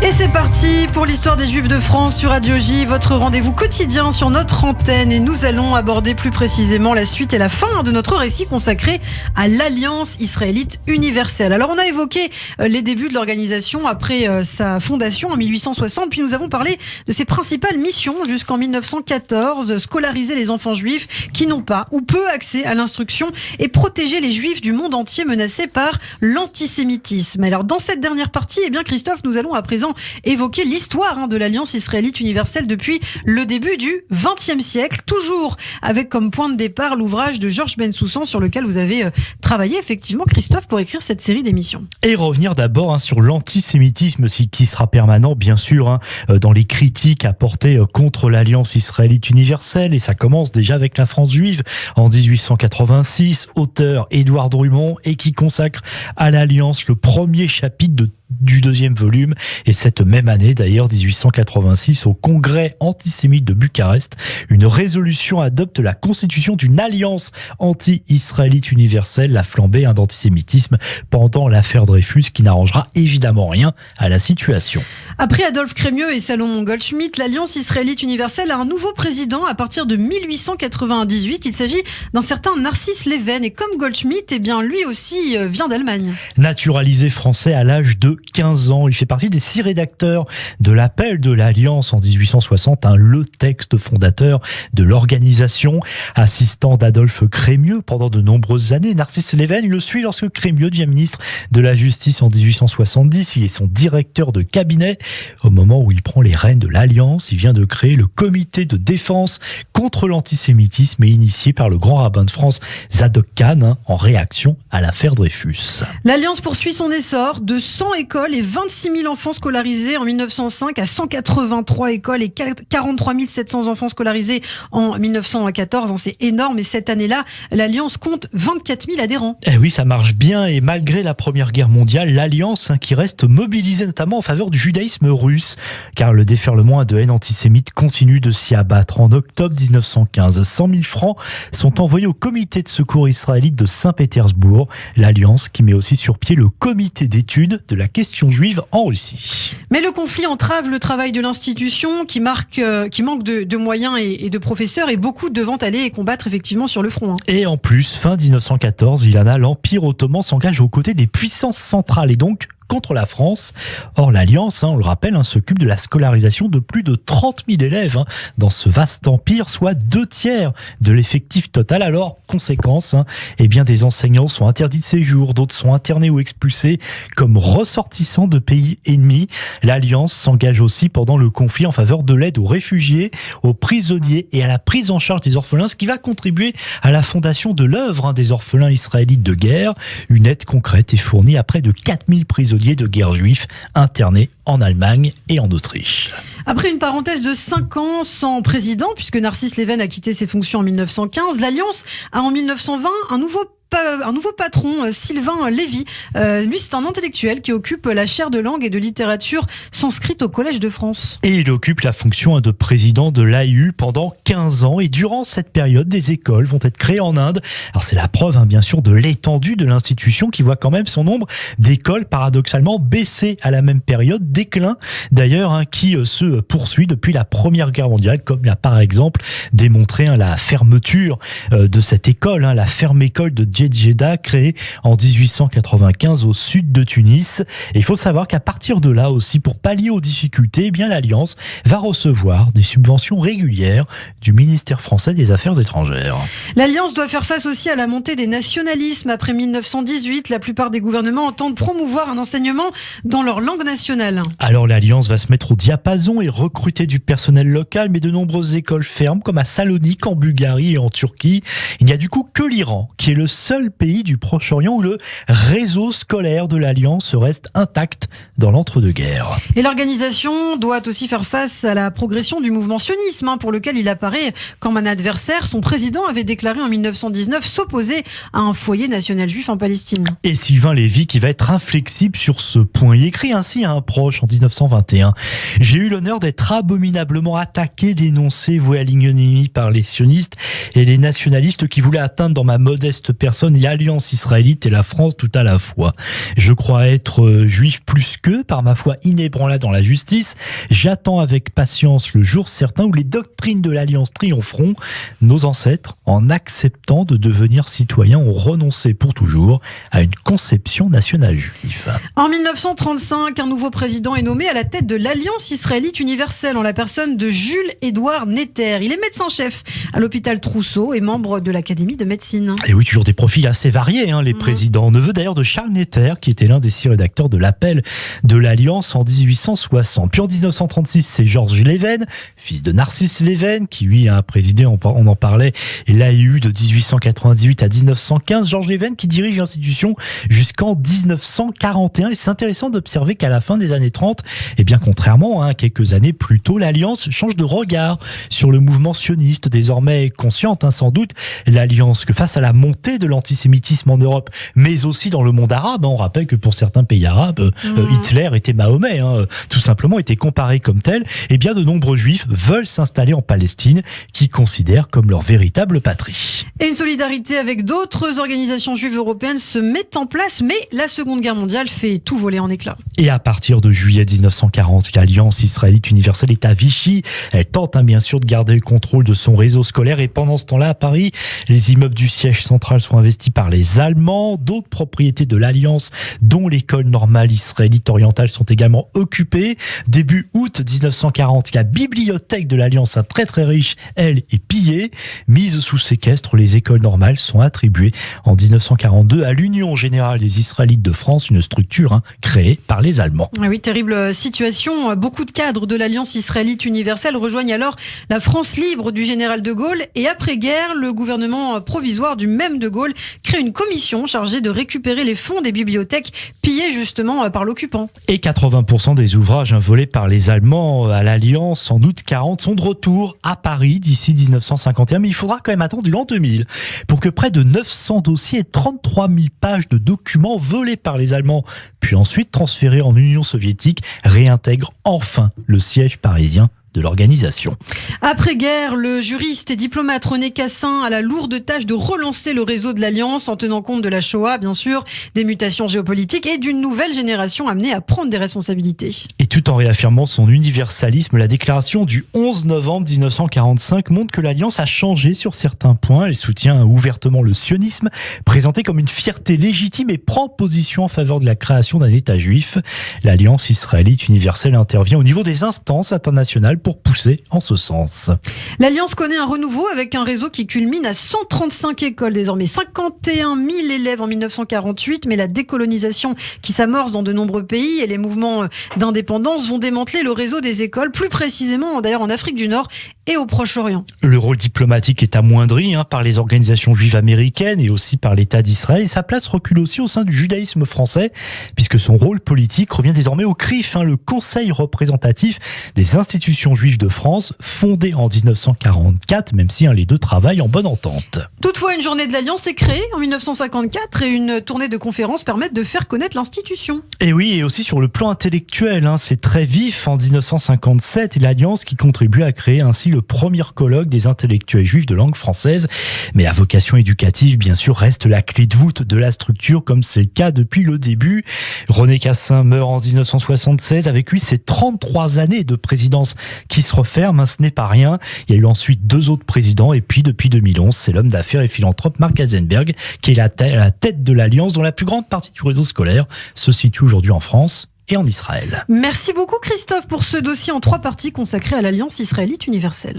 Et c'est parti pour l'histoire des Juifs de France sur Radio J, votre rendez-vous quotidien sur notre antenne. Et nous allons aborder plus précisément la suite et la fin de notre récit consacré à l'Alliance israélite universelle. Alors on a évoqué les débuts de l'organisation après sa fondation en 1860, puis nous avons parlé de ses principales missions jusqu'en 1914, scolariser les enfants juifs qui n'ont pas ou peu accès à l'instruction et protéger les Juifs du monde entier menacés par l'antisémitisme. Alors dans cette dernière partie, Christophe, nous allons à présent évoquer l'histoire de l'Alliance israélite universelle depuis le début du XXe siècle, toujours avec comme point de départ l'ouvrage de Georges Bensoussan sur lequel vous avez travaillé effectivement, Christophe, pour écrire cette série d'émissions. Et revenir d'abord sur l'antisémitisme qui sera permanent, bien sûr, dans les critiques apportées contre l'Alliance israélite universelle. Et ça commence déjà avec la France juive en 1886, auteur Édouard Drummond, et qui consacre à l'Alliance le premier chapitre du deuxième volume. Et cette même année, d'ailleurs, 1886, au Congrès antisémite de Bucarest, une résolution adopte la constitution d'une alliance anti-israélite universelle, la flambée d'antisémitisme pendant l'affaire Dreyfus, qui n'arrangera évidemment rien à la situation. Après Adolphe Crémieux et Salomon Goldschmidt, l'Alliance israélite universelle a un nouveau président à partir de 1898. Il s'agit d'un certain Narcisse Leven. Et comme Goldschmidt, lui aussi vient d'Allemagne. Naturalisé français à l'âge de 15 ans, il fait partie des 6 rédacteurs de l'appel de l'Alliance en 1860, le texte fondateur de l'organisation. Assistant d'Adolphe Crémieux pendant de nombreuses années, Narcisse Leven le suit lorsque Crémieux devient ministre de la Justice en 1870. Il est son directeur de cabinet. Au moment où il prend les rênes de l'Alliance, il vient de créer le comité de défense contre l'antisémitisme initié par le grand rabbin de France, Zadok Khan, en réaction à l'affaire Dreyfus. L'Alliance poursuit son essor de 100 écoles et 26 000 enfants scolarisés en 1905 à 183 écoles et 43 700 enfants scolarisés en 1914. C'est énorme. Et cette année-là, l'Alliance compte 24 000 adhérents. Eh oui, ça marche bien. Et malgré la Première Guerre mondiale, l'Alliance qui reste mobilisée notamment en faveur du judaïsme russe, car le déferlement de haine antisémite continue de s'y abattre. En octobre 1915, 100 000 francs sont envoyés au comité de secours israélite de Saint-Pétersbourg. L'Alliance qui met aussi sur pied le comité d'études de la question juive en Russie. Mais le conflit entrave le travail de l'institution qui manque de moyens et de professeurs, et beaucoup devant aller et combattre effectivement sur le front. Et en plus, fin 1914, l'Empire ottoman s'engage aux côtés des puissances centrales et donc contre la France. Or, l'Alliance, on le rappelle, s'occupe de la scolarisation de plus de 30 000 élèves dans ce vaste empire, soit 2/3 de l'effectif total. Alors, conséquence, des enseignants sont interdits de séjour, d'autres sont internés ou expulsés comme ressortissants de pays ennemis. L'Alliance s'engage aussi pendant le conflit en faveur de l'aide aux réfugiés, aux prisonniers et à la prise en charge des orphelins, ce qui va contribuer à la fondation de l'œuvre des orphelins israélites de guerre. Une aide concrète est fournie à près de 4000 prisonniers de guerre juifs internés en Allemagne et en Autriche. Après une parenthèse de 5 ans sans président, puisque Narcisse Leven a quitté ses fonctions en 1915, l'Alliance a en 1920 un nouveau patron, Sylvain Lévy. Lui, c'est un intellectuel qui occupe la chaire de langue et de littérature sanscrite au Collège de France. Et il occupe la fonction de président de l'AIU pendant 15 ans. Et durant cette période, des écoles vont être créées en Inde. Alors c'est la preuve, bien sûr, de l'étendue de l'institution qui voit quand même son nombre d'écoles paradoxalement baisser à la même période. Déclin d'ailleurs qui se poursuit depuis la Première Guerre mondiale, comme l'a par exemple démontré la fermeture de cette école, la ferme école de Jeddah, créée en 1895 au sud de Tunis. Et il faut savoir qu'à partir de là aussi, pour pallier aux difficultés, l'Alliance va recevoir des subventions régulières du ministère français des Affaires étrangères. L'Alliance doit faire face aussi à la montée des nationalismes. Après 1918, la plupart des gouvernements entendent promouvoir un enseignement dans leur langue nationale. Alors l'Alliance va se mettre au diapason et recruter du personnel local, mais de nombreuses écoles ferment, comme à Salonique, en Bulgarie et en Turquie. Il n'y a du coup que l'Iran, qui est le seul pays du Proche-Orient où le réseau scolaire de l'Alliance reste intact dans l'entre-deux-guerres. Et l'organisation doit aussi faire face à la progression du mouvement sionisme, pour lequel il apparaît comme un adversaire. Son président avait déclaré en 1919 s'opposer à un foyer national juif en Palestine. Et Sylvain Lévy qui va être inflexible sur ce point. Il écrit ainsi à un proche en 1921. « J'ai eu l'honneur d'être abominablement attaqué, dénoncé, voué à l'ignominie par les sionistes et les nationalistes qui voulaient atteindre dans ma modeste personne personne, l'Alliance israélite et la France tout à la fois. Je crois être juif plus qu'eux, par ma foi inébranlable dans la justice. J'attends avec patience le jour certain où les doctrines de l'Alliance triompheront. Nos ancêtres, en acceptant de devenir citoyens, ont renoncé pour toujours à une conception nationale juive. En 1935, un nouveau président est nommé à la tête de l'Alliance israélite universelle en la personne de Jules-Édouard Netter. Il est médecin-chef à l'hôpital Trousseau et membre de l'Académie de médecine. Et oui, toujours des profils assez variés, les présidents. Neveu d'ailleurs de Charles Netter, qui était l'un des 6 rédacteurs de l'appel de l'Alliance en 1860. Puis en 1936, c'est Georges Leven, fils de Narcisse Leven, qui lui a présidé, on en parlait, l'AIU de 1898 à 1915. Georges Leven qui dirige l'institution jusqu'en 1941. Et c'est intéressant d'observer qu'à la fin des années 30, et bien contrairement à quelques années plus tôt, l'Alliance change de regard sur le mouvement sioniste, désormais consciente sans doute, l'Alliance, que face à la montée de l'antisémitisme en Europe, mais aussi dans le monde arabe, on rappelle que pour certains pays arabes, Hitler était Mahomet, tout simplement était comparé comme tel, et bien de nombreux juifs veulent s'installer en Palestine, qu'ils considèrent comme leur véritable patrie. Et une solidarité avec d'autres organisations juives européennes se met en place, mais la Seconde Guerre mondiale fait tout voler en éclats. Et à partir de juillet 1940, l'Alliance israélite universelle est à Vichy. Elle tente bien sûr de garder le contrôle de son réseau scolaire, et pendant ce temps-là, à Paris, les immeubles du siège central sont investis par les Allemands. D'autres propriétés de l'Alliance, dont l'école normale israélite orientale, sont également occupées. Début août 1940, la bibliothèque de l'Alliance, très très riche, elle, est pillée. Mise sous séquestre, les écoles normales sont attribuées en 1942 à l'Union générale des Israélites de France, une structure créée par les Allemands. Ah oui, terrible situation. Beaucoup de cadres de l'Alliance israélite universelle rejoignent alors la France libre du général de Gaulle, et après-guerre, le gouvernement provisoire du même de Gaulle crée une commission chargée de récupérer les fonds des bibliothèques pillées justement par l'occupant. Et 80% des ouvrages volés par les Allemands à l'Alliance en août 40 sont de retour à Paris d'ici 1951, mais il faudra quand même attendre l'an 2000 pour que près de 900 dossiers et 33 000 pages de documents volés par les Allemands, puis ensuite transférés en Union soviétique, réintègrent enfin le siège parisien de l'organisation. Après-guerre, le juriste et diplomate René Cassin a la lourde tâche de relancer le réseau de l'Alliance en tenant compte de la Shoah, bien sûr, des mutations géopolitiques et d'une nouvelle génération amenée à prendre des responsabilités. Et tout en réaffirmant son universalisme, la déclaration du 11 novembre 1945 montre que l'Alliance a changé sur certains points. Elle soutient ouvertement le sionisme, présenté comme une fierté légitime, et prend position en faveur de la création d'un État juif. L'Alliance israélite universelle intervient au niveau des instances internationales pour pousser en ce sens. L'Alliance connaît un renouveau avec un réseau qui culmine à 135 écoles, désormais 51 000 élèves en 1948, mais la décolonisation qui s'amorce dans de nombreux pays et les mouvements d'indépendance vont démanteler le réseau des écoles, plus précisément d'ailleurs en Afrique du Nord et au Proche-Orient. Le rôle diplomatique est amoindri par les organisations juives américaines et aussi par l'État d'Israël, et sa place recule aussi au sein du judaïsme français, puisque son rôle politique revient désormais au CRIF, le Conseil représentatif des institutions juives de France, fondé en 1944, même si les deux travaillent en bonne entente. Toutefois, une journée de l'Alliance est créée en 1954 et une tournée de conférences permettent de faire connaître l'institution. Et oui, et aussi sur le plan intellectuel, c'est très vif. En 1957, l'Alliance qui contribue à créer ainsi le premier colloque des intellectuels juifs de langue française. Mais la vocation éducative, bien sûr, reste la clé de voûte de la structure, comme c'est le cas depuis le début. René Cassin meurt en 1976. Avec lui, c'est 33 années de présidence qui se referment, ce n'est pas rien. Il y a eu ensuite 2 autres présidents, et puis depuis 2011, c'est l'homme d'affaires et philanthrope Mark Heisenberg qui est à la tête de l'Alliance, dont la plus grande partie du réseau scolaire se situe aujourd'hui en France et en Israël. Merci beaucoup Christophe pour ce dossier en 3 parties consacré à l'Alliance israélite universelle.